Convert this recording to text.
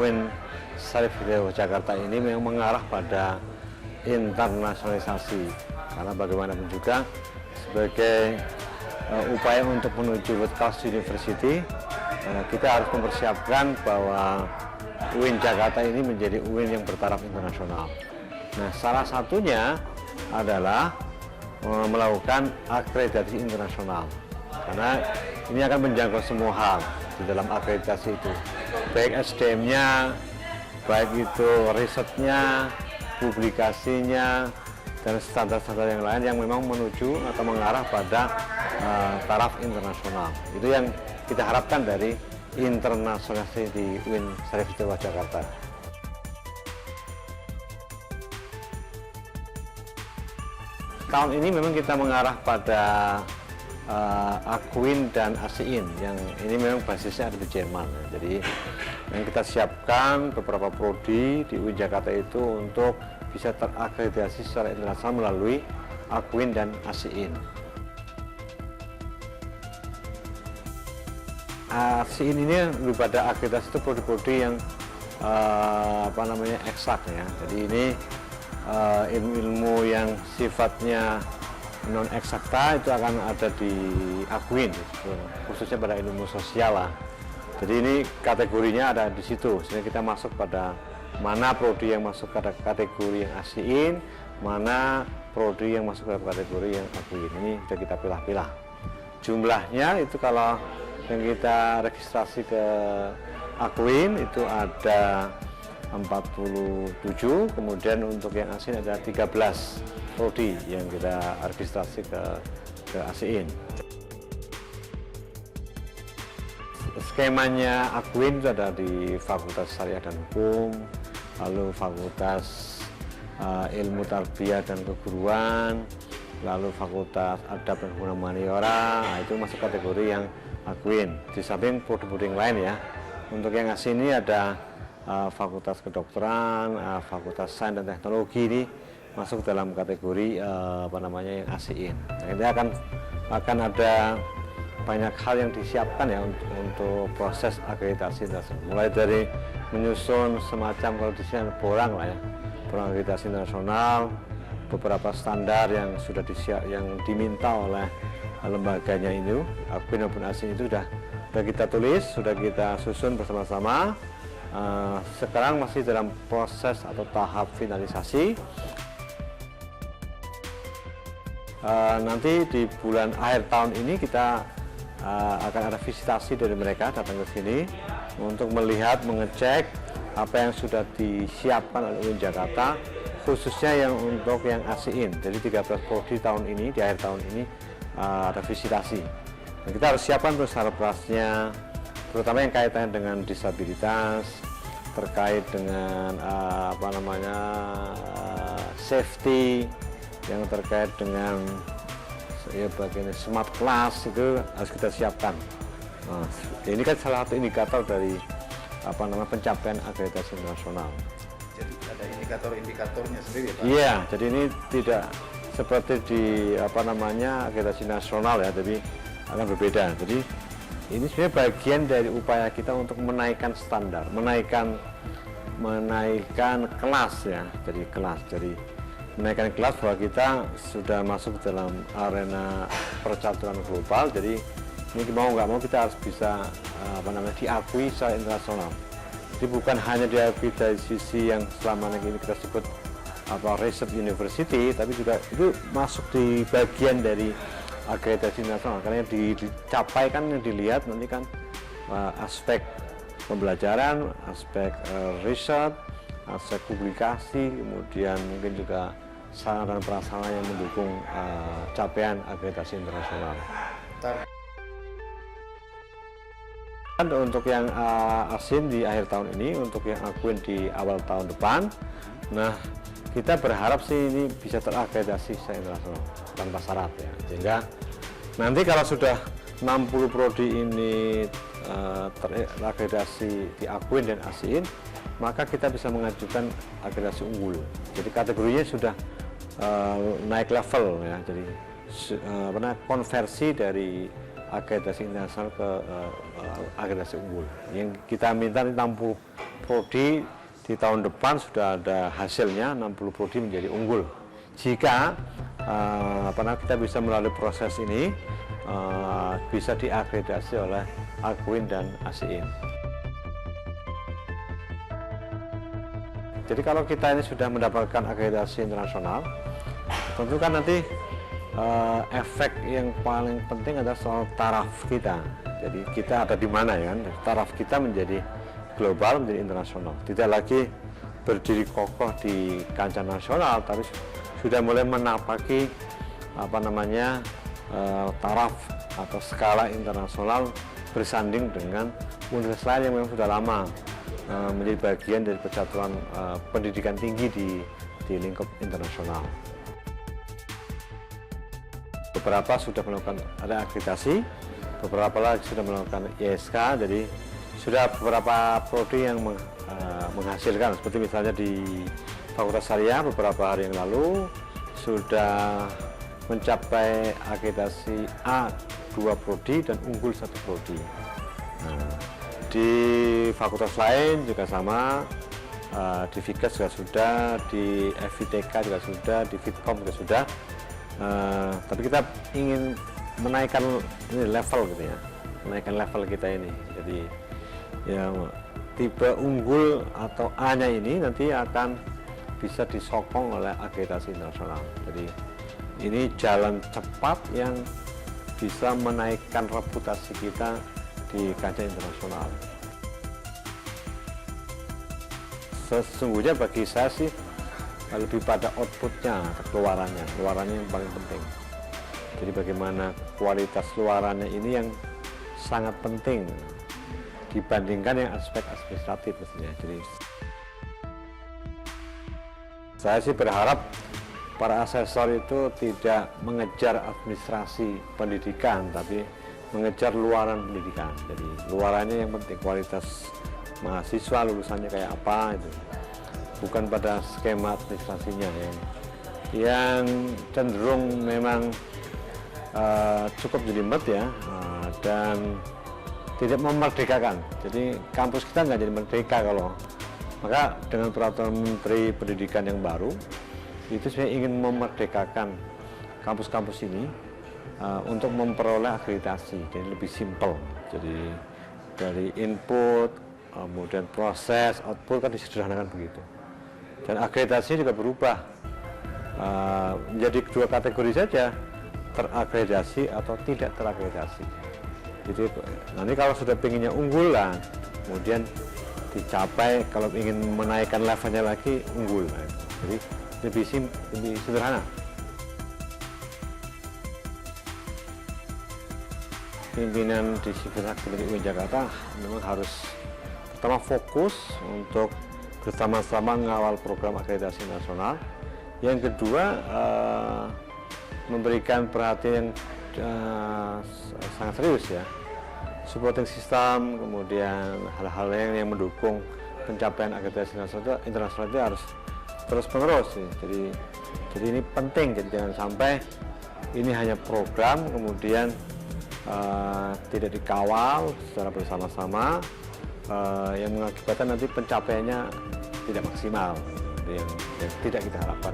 UIN Syarif Hidayatullah Jakarta ini memang mengarah pada internasionalisasi, karena bagaimanapun juga sebagai upaya untuk menuju World Class University, kita harus mempersiapkan bahwa UIN Jakarta ini menjadi UIN yang bertaraf internasional. Nah, salah satunya adalah melakukan akreditasi internasional, karena ini akan menjangkau semua hal di dalam akreditasi itu, baik SDM-nya, baik itu risetnya, publikasinya, dan standar-standar yang lain yang memang menuju atau mengarah pada taraf internasional. Itu yang kita harapkan dari internasionalisasi di UIN Syarif Hidayatullah Jakarta. Tahun ini memang kita mengarah pada AQUIN dan ASIIN, yang ini memang basisnya ada di Jerman. Jadi yang kita siapkan beberapa prodi di UIN Jakarta itu untuk bisa terakreditasi secara internasional melalui AQUIN dan ASIIN. ASIIN ini lebih pada akreditasi itu prodi-prodi yang eksak ya. Jadi ini ilmu-ilmu yang sifatnya non eksakta itu akan ada di AQUIN, khususnya pada ilmu sosial lah. Jadi ini kategorinya ada di situ, sehingga kita masuk pada mana prodi yang masuk pada kategori yang ASIIN, mana prodi yang masuk pada kategori yang AQUIN. Ini sudah kita pilah-pilah. Jumlahnya itu kalau yang kita registrasi ke AQUIN itu ada 47, kemudian untuk yang ASIIN ada 13 prodi yang kita registrasi ke ASIIN. Skemanya AQUIN itu ada di Fakultas Syariah dan Hukum, lalu Fakultas Ilmu Tarbiyah dan Keguruan, lalu Fakultas Adab dan Hubungan Humaniora. Nah, itu masuk kategori yang AQUIN. Di samping prodi-prodi yang lain ya. Untuk yang ASIIN ini ada Fakultas Kedokteran, Fakultas Sains dan Teknologi, ini masuk dalam kategori yang ASIIN. Nah, ini akan ada banyak hal yang disiapkan ya untuk proses akreditasi, mulai dari menyusun semacam, kalau di sini ada borang lah ya, borang akreditasi nasional, beberapa standar yang sudah yang diminta oleh lembaganya ini, AQUIN maupun ASIIN itu sudah kita tulis, sudah kita susun bersama-sama. Sekarang masih dalam proses atau tahap finalisasi. Nanti di bulan akhir tahun ini kita akan ada visitasi dari mereka datang ke sini untuk melihat, mengecek apa yang sudah disiapkan oleh UIN Jakarta, khususnya yang untuk yang ASIIN. Jadi 13 prodi tahun ini, di akhir tahun ini ada visitasi. Nah, kita harus siapkan terus harapnya, terutama yang kaitannya dengan disabilitas, terkait dengan safety, yang terkait dengan ya bagian smart class, itu harus kita siapkan. Nah, ini kan salah satu indikator dari pencapaian akreditasi nasional. Jadi ada indikator-indikatornya sendiri ya, Pak? Iya, jadi ini tidak seperti di akreditasi nasional ya, tapi akan berbeda. Jadi ini sebenarnya bagian dari upaya kita untuk menaikkan standar, menaikkan kelas ya, menaikkan kelas bahwa kita sudah masuk dalam arena percaturan global. Jadi ini mau nggak mau kita harus bisa diakui secara internasional. Jadi bukan hanya diakui dari sisi yang selama ini kita sebut research university, tapi juga itu masuk di bagian dari akreditasi nasional, karena yang dicapai kan, yang dilihat nanti kan aspek pembelajaran, aspek riset, aspek publikasi, kemudian mungkin juga sarana dan prasarana yang mendukung capaian akreditasi internasional. Untuk yang ASIIN di akhir tahun ini, untuk yang AQUIN di awal tahun depan. Nah, kita berharap sih ini bisa terakreditasi secara internasional tanpa syarat ya, sehingga nanti kalau sudah 60 prodi ini terakreditasi di AQUIN dan ASIIN, maka kita bisa mengajukan akreditasi unggul. Jadi kategorinya sudah naik level ya, jadi konversi dari akreditasi internasional ke akreditasi unggul. Yang kita minta 60 prodi di tahun depan sudah ada hasilnya, 60 prodi menjadi unggul. Jika kita bisa melalui proses ini bisa diakreditasi oleh Akuin dan ASIIN. Jadi kalau kita ini sudah mendapatkan akreditasi internasional, tentu kan nanti efek yang paling penting adalah soal taraf kita. Jadi kita ada di mana ya kan? Taraf kita menjadi global, menjadi internasional. Tidak lagi berdiri kokoh di kancah nasional, tapi sudah mulai menapaki taraf atau skala internasional bersanding dengan universitas lain yang memang sudah lama menjadi bagian dari persatuan pendidikan tinggi di lingkup internasional. Beberapa sudah melakukan akreditasi, beberapa lagi sudah melakukan ISK, jadi sudah beberapa prodi yang menghasilkan, seperti misalnya di Fakultas Syariah beberapa hari yang lalu sudah mencapai akreditasi A 2 prodi dan unggul 1 prodi. Nah, di fakultas lain juga sama, di FIKES juga sudah, di FITK juga sudah, di Fitkom juga sudah. Tapi kita ingin menaikkan ini level gitu ya, menaikkan level kita ini. Jadi ya tipe unggul atau A-nya ini nanti akan bisa disokong oleh akreditasi internasional. Jadi ini jalan cepat yang bisa menaikkan reputasi kita di kancah internasional. Sesungguhnya bagi saya sih lebih pada outputnya, keluarannya yang paling penting. Jadi bagaimana kualitas luarannya ini yang sangat penting dibandingkan yang aspek administratif maksudnya. Jadi saya sih berharap para asesor itu tidak mengejar administrasi pendidikan, tapi mengejar luaran pendidikan. Jadi luarannya yang penting, kualitas mahasiswa lulusannya kayak apa itu, bukan pada skema administrasinya yang cenderung memang cukup jelimet ya, dan tidak memerdekakan. Jadi kampus kita nggak jadi merdeka kalau. Maka dengan peraturan Menteri Pendidikan yang baru itu saya ingin memerdekakan kampus-kampus ini untuk memperoleh akreditasi, jadi lebih simpel. Jadi dari input, kemudian proses, output kan disederhanakan begitu. Dan akreditasi juga berubah menjadi 2 kategori saja, terakreditasi atau tidak terakreditasi. Jadi nanti kalau sudah pengennya unggulan, kemudian dicapai, kalau ingin menaikkan levelnya lagi unggul. Jadi lebih sederhana. Pimpinan di Sipil Akademik UIN Jakarta memang harus pertama fokus untuk bersama-sama mengawal program akreditasi nasional. Yang kedua memberikan perhatian sangat serius ya, supporting system, kemudian hal-hal yang mendukung pencapaian akreditasi internasional itu harus terus menerus ya. Jadi ini penting, jadi jangan sampai ini hanya program kemudian tidak dikawal secara bersama-sama, yang mengakibatkan nanti pencapaiannya tidak maksimal, yang tidak kita harapkan.